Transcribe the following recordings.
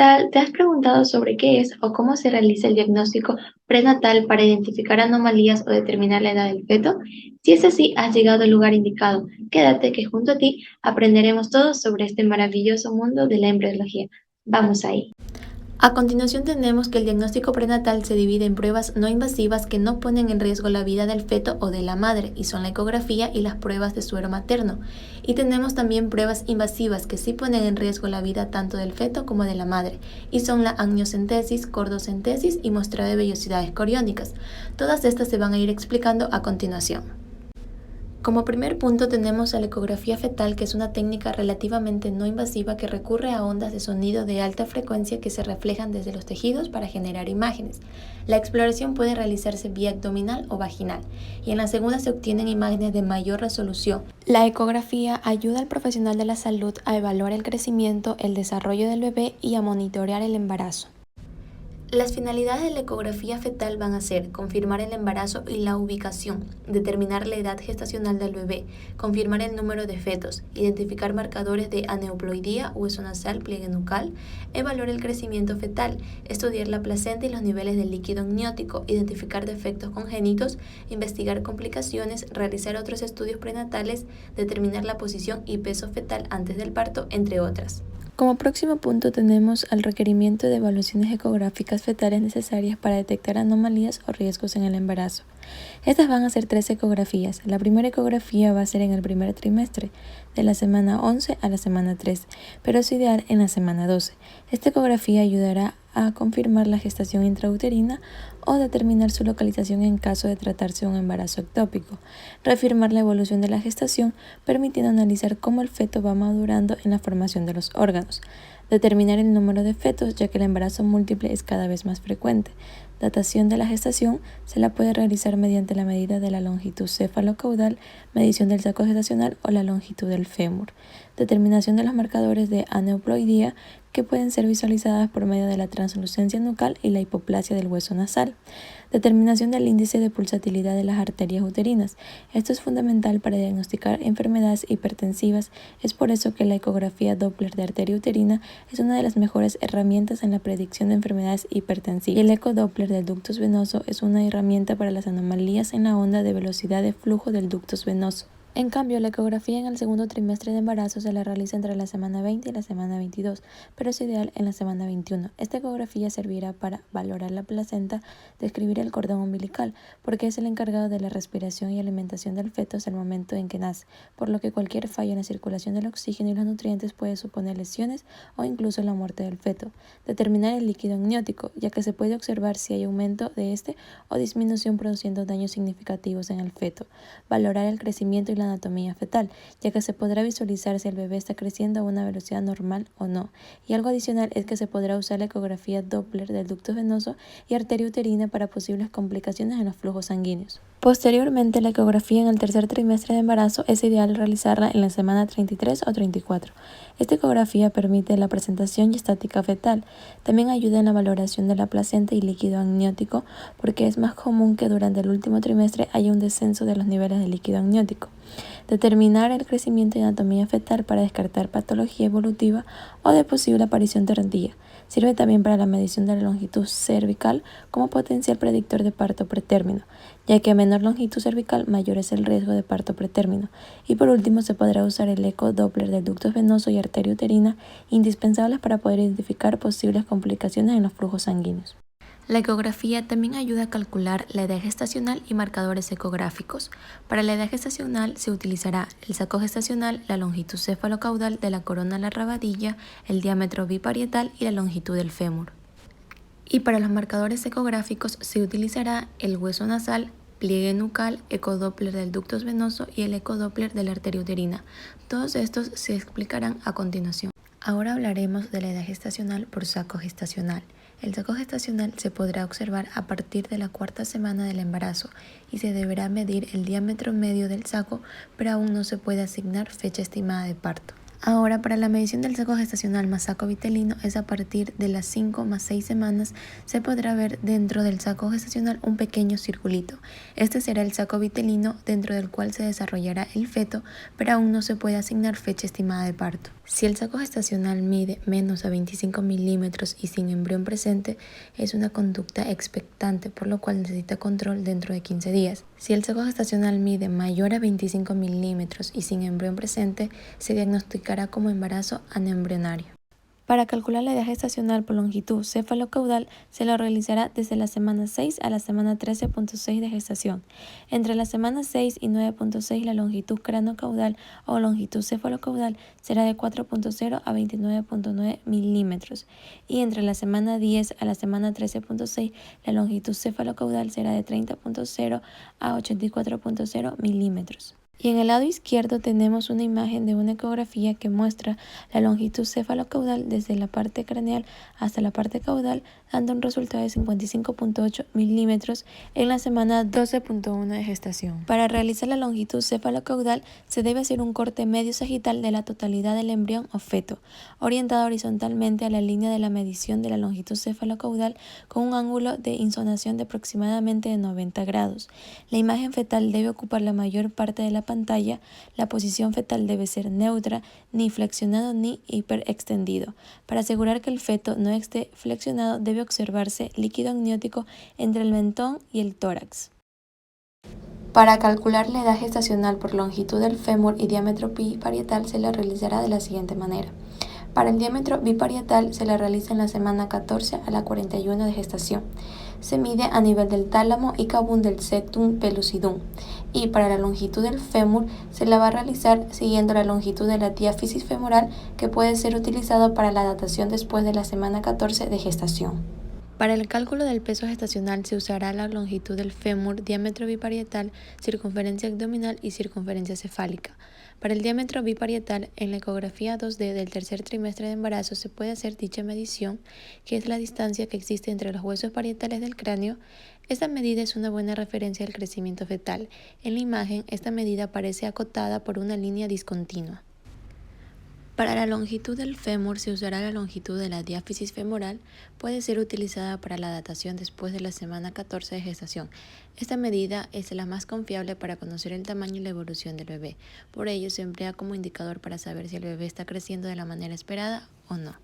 tal? ¿Te has preguntado sobre qué es o cómo se realiza el diagnóstico prenatal para identificar anomalías o determinar la edad del feto? Si es así, has llegado al lugar indicado. Quédate que junto a ti aprenderemos todo sobre este maravilloso mundo de la embriología. Vamos ahí. A continuación tenemos que el diagnóstico prenatal se divide en pruebas no invasivas que no ponen en riesgo la vida del feto o de la madre, y son la ecografía y las pruebas de suero materno. Y tenemos también pruebas invasivas que sí ponen en riesgo la vida tanto del feto como de la madre, y son la amniocentesis, cordocentesis y muestreo de vellosidades coriónicas. Todas estas se van a ir explicando a continuación. Como primer punto tenemos a la ecografía fetal, que es una técnica relativamente no invasiva que recurre a ondas de sonido de alta frecuencia que se reflejan desde los tejidos para generar imágenes. La exploración puede realizarse vía abdominal o vaginal, y en la segunda se obtienen imágenes de mayor resolución. La ecografía ayuda al profesional de la salud a evaluar el crecimiento, el desarrollo del bebé y a monitorear el embarazo. Las finalidades de la ecografía fetal van a ser confirmar el embarazo y la ubicación, determinar la edad gestacional del bebé, confirmar el número de fetos, identificar marcadores de aneuploidía, hueso nasal, pliegue nucal, evaluar el crecimiento fetal, estudiar la placenta y los niveles de líquido amniótico, identificar defectos congénitos, investigar complicaciones, realizar otros estudios prenatales, determinar la posición y peso fetal antes del parto, entre otras. Como próximo punto tenemos el requerimiento de evaluaciones ecográficas fetales necesarias para detectar anomalías o riesgos en el embarazo. Estas van a ser 3 ecografías. La primera ecografía va a ser en el primer trimestre, de la semana 11 a la semana 3, pero es ideal en la semana 12. Esta ecografía ayudará a confirmar la gestación intrauterina o determinar su localización en caso de tratarse de un embarazo ectópico, reafirmar la evolución de la gestación, permitiendo analizar cómo el feto va madurando en la formación de los órganos, determinar el número de fetos, ya que el embarazo múltiple es cada vez más frecuente. Datación de la gestación se la puede realizar mediante la medida de la longitud cefalocaudal, medición del saco gestacional o la longitud del fémur. Determinación de los marcadores de aneuploidía, que pueden ser visualizadas por medio de la translucencia nucal y la hipoplasia del hueso nasal. Determinación del índice de pulsatilidad de las arterias uterinas. Esto es fundamental para diagnosticar enfermedades hipertensivas. Es por eso que la ecografía Doppler de arteria uterina es una de las mejores herramientas en la predicción de enfermedades hipertensivas. Y el ecodoppler del ductus venoso es una herramienta para las anomalías en la onda de velocidad de flujo del ductus venoso. En cambio, la ecografía en el segundo trimestre de embarazo se la realiza entre la semana 20 y la semana 22, pero es ideal en la semana 21. Esta ecografía servirá para valorar la placenta, describir el cordón umbilical, porque es el encargado de la respiración y alimentación del feto hasta el momento en que nace, por lo que cualquier fallo en la circulación del oxígeno y los nutrientes puede suponer lesiones o incluso la muerte del feto. Determinar el líquido amniótico, ya que se puede observar si hay aumento de este o disminución produciendo daños significativos en el feto. Valorar el crecimiento y la anatomía fetal, ya que se podrá visualizar si el bebé está creciendo a una velocidad normal o no. Y algo adicional es que se podrá usar la ecografía Doppler del ducto venoso y arteria uterina para posibles complicaciones en los flujos sanguíneos. Posteriormente, la ecografía en el tercer trimestre de embarazo es ideal realizarla en la semana 33 o 34. Esta ecografía permite la presentación y estática fetal. También ayuda en la valoración de la placenta y líquido amniótico, porque es más común que durante el último trimestre haya un descenso de los niveles de líquido amniótico. Determinar el crecimiento y anatomía fetal para descartar patología evolutiva o de posible aparición tardía. Sirve también para la medición de la longitud cervical como potencial predictor de parto pretérmino, ya que a menor longitud cervical mayor es el riesgo de parto pretérmino. Y por último se podrá usar el eco-doppler del ducto venoso y arteria uterina, indispensables para poder identificar posibles complicaciones en los flujos sanguíneos. La ecografía también ayuda a calcular la edad gestacional y marcadores ecográficos. Para la edad gestacional se utilizará el saco gestacional, la longitud cefalocaudal de la corona a la rabadilla, el diámetro biparietal y la longitud del fémur. Y para los marcadores ecográficos se utilizará el hueso nasal, pliegue nucal, ecodoppler del ducto venoso y el ecodoppler de la arteria uterina. Todos estos se explicarán a continuación. Ahora hablaremos de la edad gestacional por saco gestacional. El saco gestacional se podrá observar a partir de la cuarta semana del embarazo y se deberá medir el diámetro medio del saco, pero aún no se puede asignar fecha estimada de parto. Ahora, para la medición del saco gestacional más saco vitelino es a partir de las 5 más 6 semanas, se podrá ver dentro del saco gestacional un pequeño circulito. Este será el saco vitelino dentro del cual se desarrollará el feto, pero aún no se puede asignar fecha estimada de parto. Si el saco gestacional mide menos a 25 milímetros y sin embrión presente, es una conducta expectante, por lo cual necesita control dentro de 15 días. Si el saco gestacional mide mayor a 25 milímetros y sin embrión presente, se diagnosticará como embarazo anembrionario. Para calcular la edad gestacional por longitud cefalocaudal se lo realizará desde la semana 6 a la semana 13.6 de gestación. Entre la semana 6 y 9.6 la longitud cranocaudal o longitud cefalocaudal será de 4.0 a 29.9 milímetros y entre la semana 10 a la semana 13.6 la longitud cefalocaudal será de 30.0 a 84.0 milímetros. Y en el lado izquierdo tenemos una imagen de una ecografía que muestra la longitud cefalocaudal desde la parte craneal hasta la parte caudal, dando un resultado de 55.8 milímetros en la semana 12.1 de gestación. Para realizar la longitud cefalocaudal se debe hacer un corte medio sagital de la totalidad del embrión o feto, orientado horizontalmente a la línea de la medición de la longitud cefalocaudal con un ángulo de insonación de aproximadamente de 90 grados. La imagen fetal debe ocupar la mayor parte de la pantalla. La posición fetal debe ser neutra, ni flexionado ni hiperextendido. Para asegurar que el feto no esté flexionado, debe observarse líquido amniótico entre el mentón y el tórax. Para calcular la edad gestacional por longitud del fémur y diámetro biparietal se la realizará de la siguiente manera. Para el diámetro biparietal se la realiza en la semana 14 a la 41 de gestación. Se mide a nivel del tálamo y cabum del septum pellucidum. Y para la longitud del fémur se la va a realizar siguiendo la longitud de la diáfisis femoral, que puede ser utilizado para la datación después de la semana 14 de gestación. Para el cálculo del peso gestacional se usará la longitud del fémur, diámetro biparietal, circunferencia abdominal y circunferencia cefálica. Para el diámetro biparietal, en la ecografía 2D del tercer trimestre de embarazo se puede hacer dicha medición, que es la distancia que existe entre los huesos parietales del cráneo. Esta medida es una buena referencia al crecimiento fetal. En la imagen, esta medida aparece acotada por una línea discontinua. Para la longitud del fémur se usará la longitud de la diáfisis femoral, puede ser utilizada para la datación después de la semana 14 de gestación. Esta medida es la más confiable para conocer el tamaño y la evolución del bebé, por ello se emplea como indicador para saber si el bebé está creciendo de la manera esperada o no.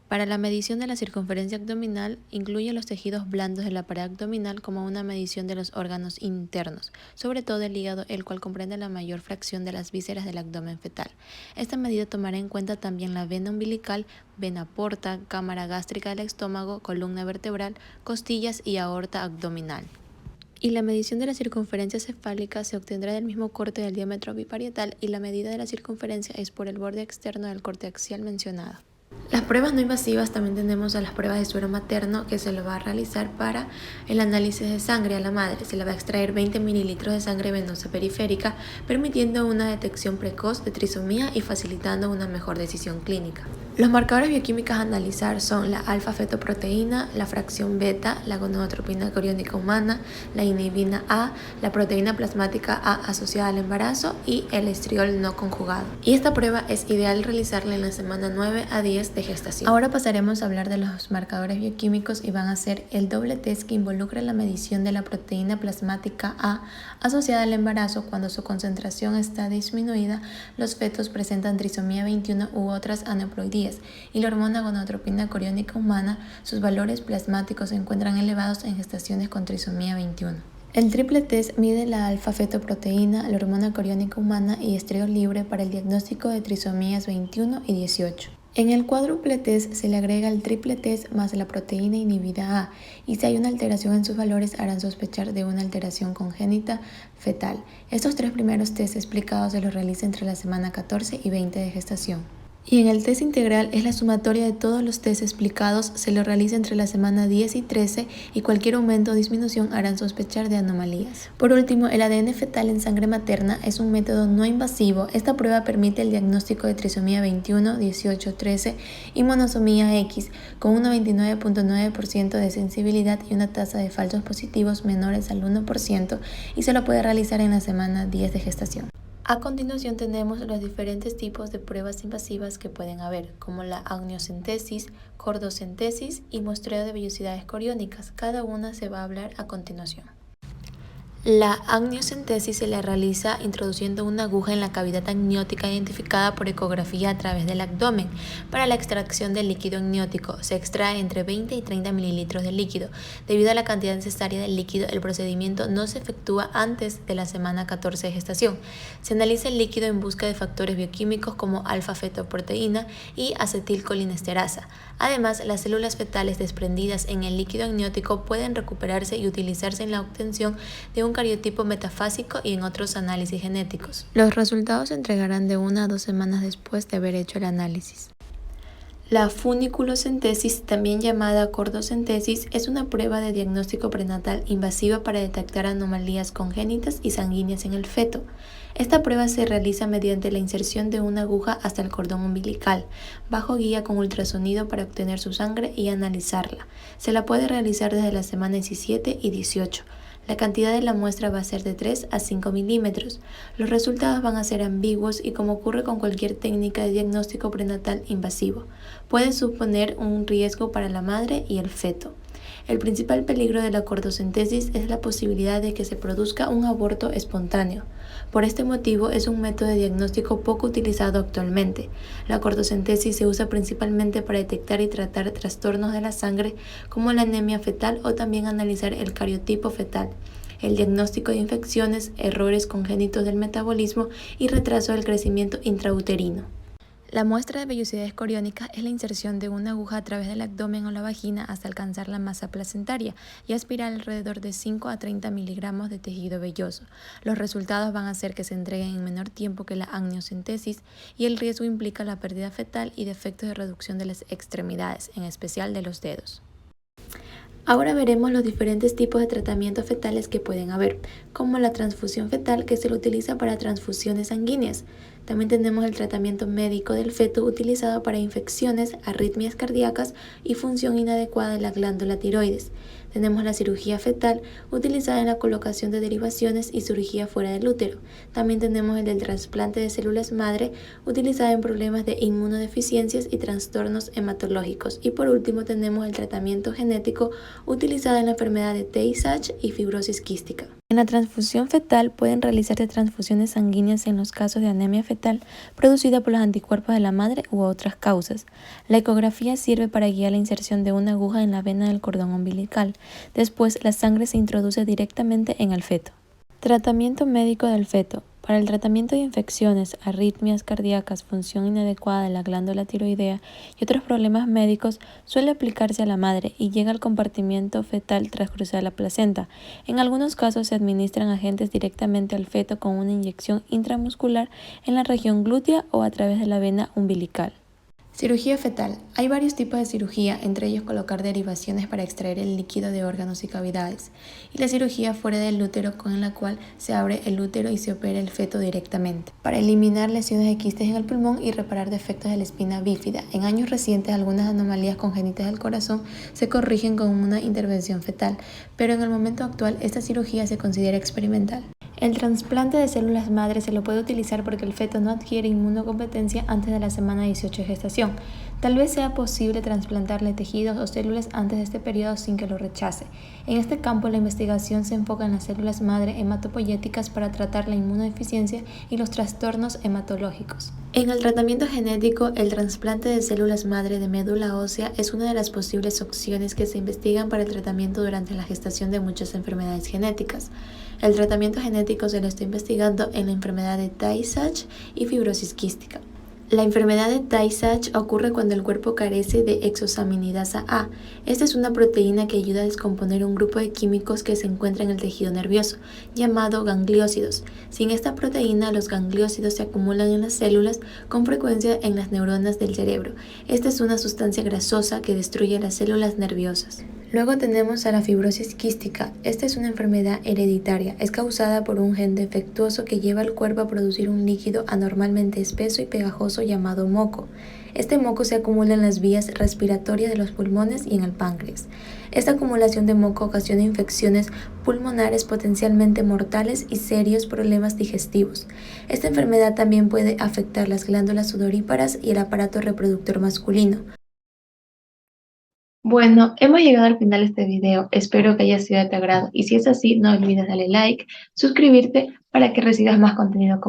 Para la medición de la circunferencia abdominal, incluye los tejidos blandos de la pared abdominal como una medición de los órganos internos, sobre todo el hígado, el cual comprende la mayor fracción de las vísceras del abdomen fetal. Esta medida tomará en cuenta también la vena umbilical, vena porta, cámara gástrica del estómago, columna vertebral, costillas y aorta abdominal. Y la medición de la circunferencia cefálica se obtendrá del mismo corte del diámetro biparietal y la medida de la circunferencia es por el borde externo del corte axial mencionado. Las pruebas no invasivas también tenemos a las pruebas de suero materno, que se lo va a realizar para el análisis de sangre a la madre. Se le va a extraer 20 mililitros de sangre venosa periférica, permitiendo una detección precoz de trisomía y facilitando una mejor decisión clínica. Los marcadores bioquímicos a analizar son la alfa-fetoproteína, la fracción beta, la gonadotropina coriónica humana, la inhibina A, la proteína plasmática A asociada al embarazo y el estriol no conjugado. Y esta prueba es ideal realizarla en la semana 9 a 10 de gestación. Ahora pasaremos a hablar de los marcadores bioquímicos y van a ser el doble test, que involucra la medición de la proteína plasmática A asociada al embarazo. Cuando su concentración está disminuida, los fetos presentan trisomía 21 u otras aneuploidías, y la hormona gonadotropina coriónica humana, sus valores plasmáticos se encuentran elevados en gestaciones con trisomía 21. El triple test mide la alfa-fetoproteína, la hormona coriónica humana y estriol libre para el diagnóstico de trisomías 21 y 18. En el cuádruple test se le agrega el triple test más la proteína inhibida A, y si hay una alteración en sus valores harán sospechar de una alteración congénita fetal. Estos tres primeros tests explicados se los realiza entre la semana 14 y 20 de gestación. Y en el test integral es la sumatoria de todos los tests explicados, se lo realiza entre la semana 10 y 13 y cualquier aumento o disminución harán sospechar de anomalías. Por último, el ADN fetal en sangre materna es un método no invasivo. Esta prueba permite el diagnóstico de trisomía 21, 18, 13 y monosomía X con un 99.9% de sensibilidad y una tasa de falsos positivos menores al 1%, y se lo puede realizar en la semana 10 de gestación. A continuación tenemos los diferentes tipos de pruebas invasivas que pueden haber, como la amniocentesis, cordocentesis y muestreo de vellosidades coriónicas. Cada una se va a hablar a continuación. La amniocentesis se la realiza introduciendo una aguja en la cavidad amniótica identificada por ecografía a través del abdomen. Para la extracción del líquido amniótico se extrae entre 20 y 30 mililitros de líquido. Debido a la cantidad necesaria del líquido, el procedimiento no se efectúa antes de la semana 14 de gestación. Se analiza el líquido en busca de factores bioquímicos como alfa-fetoproteína y acetilcolinesterasa. Además, las células fetales desprendidas en el líquido amniótico pueden recuperarse y utilizarse en la obtención de un cariotipo metafásico y en otros análisis genéticos. Los resultados se entregarán de 1 a 2 semanas después de haber hecho el análisis. La funiculocentesis, también llamada cordocentesis, es una prueba de diagnóstico prenatal invasiva para detectar anomalías congénitas y sanguíneas en el feto. Esta prueba se realiza mediante la inserción de una aguja hasta el cordón umbilical, bajo guía con ultrasonido para obtener su sangre y analizarla. Se la puede realizar desde la semana 17 y 18. La cantidad de la muestra va a ser de 3 a 5 milímetros. Los resultados van a ser ambiguos y, como ocurre con cualquier técnica de diagnóstico prenatal invasivo, puede suponer un riesgo para la madre y el feto. El principal peligro de la cordocentesis es la posibilidad de que se produzca un aborto espontáneo. Por este motivo, es un método de diagnóstico poco utilizado actualmente. La cordocentesis se usa principalmente para detectar y tratar trastornos de la sangre como la anemia fetal o también analizar el cariotipo fetal, el diagnóstico de infecciones, errores congénitos del metabolismo y retraso del crecimiento intrauterino. La muestra de vellosidades coriónicas es la inserción de una aguja a través del abdomen o la vagina hasta alcanzar la masa placentaria y aspirar alrededor de 5 a 30 miligramos de tejido velloso. Los resultados van a hacer que se entreguen en menor tiempo que la amniocentesis y el riesgo implica la pérdida fetal y defectos de reducción de las extremidades, en especial de los dedos. Ahora veremos los diferentes tipos de tratamientos fetales que pueden haber, como la transfusión fetal, que se lo utiliza para transfusiones sanguíneas. También tenemos el tratamiento médico del feto utilizado para infecciones, arritmias cardíacas y función inadecuada de la glándula tiroides. Tenemos la cirugía fetal utilizada en la colocación de derivaciones y cirugía fuera del útero. También tenemos el del trasplante de células madre utilizada en problemas de inmunodeficiencias y trastornos hematológicos. Y por último tenemos el tratamiento genético utilizado en la enfermedad de Tay-Sachs y fibrosis quística. En la transfusión fetal pueden realizarse transfusiones sanguíneas en los casos de anemia fetal producida por los anticuerpos de la madre u otras causas. La ecografía sirve para guiar la inserción de una aguja en la vena del cordón umbilical. Después, la sangre se introduce directamente en el feto. Tratamiento médico del feto. Para el tratamiento de infecciones, arritmias cardíacas, función inadecuada de la glándula tiroidea y otros problemas médicos, suele aplicarse a la madre y llega al compartimiento fetal tras cruzar la placenta. En algunos casos se administran agentes directamente al feto con una inyección intramuscular en la región glútea o a través de la vena umbilical. Cirugía fetal. Hay varios tipos de cirugía, entre ellos colocar derivaciones para extraer el líquido de órganos y cavidades, y la cirugía fuera del útero, con la cual se abre el útero y se opera el feto directamente, para eliminar lesiones de quistes en el pulmón y reparar defectos de la espina bífida. En años recientes, algunas anomalías congénitas del corazón se corrigen con una intervención fetal, pero en el momento actual esta cirugía se considera experimental. El trasplante de células madre se lo puede utilizar porque el feto no adquiere inmunocompetencia antes de la semana 18 de gestación. Tal vez sea posible trasplantarle tejidos o células antes de este periodo sin que lo rechace. En este campo, la investigación se enfoca en las células madre hematopoyéticas para tratar la inmunodeficiencia y los trastornos hematológicos. En el tratamiento genético, el trasplante de células madre de médula ósea es una de las posibles opciones que se investigan para el tratamiento durante la gestación de muchas enfermedades genéticas. El tratamiento genético se lo está investigando en la enfermedad de Tay-Sachs y fibrosis quística. La enfermedad de Tay-Sachs ocurre cuando el cuerpo carece de exosaminidasa A. Esta es una proteína que ayuda a descomponer un grupo de químicos que se encuentra en el tejido nervioso, llamado gangliósidos. Sin esta proteína, los gangliósidos se acumulan en las células, con frecuencia en las neuronas del cerebro. Esta es una sustancia grasosa que destruye las células nerviosas. Luego tenemos a la fibrosis quística. Esta es una enfermedad hereditaria. Es causada por un gen defectuoso que lleva al cuerpo a producir un líquido anormalmente espeso y pegajoso llamado moco. Este moco se acumula en las vías respiratorias de los pulmones y en el páncreas. Esta acumulación de moco ocasiona infecciones pulmonares potencialmente mortales y serios problemas digestivos. Esta enfermedad también puede afectar las glándulas sudoríparas y el aparato reproductor masculino. Bueno, hemos llegado al final de este video, espero que haya sido de tu agrado y si es así, no olvides darle like, suscribirte para que recibas más contenido como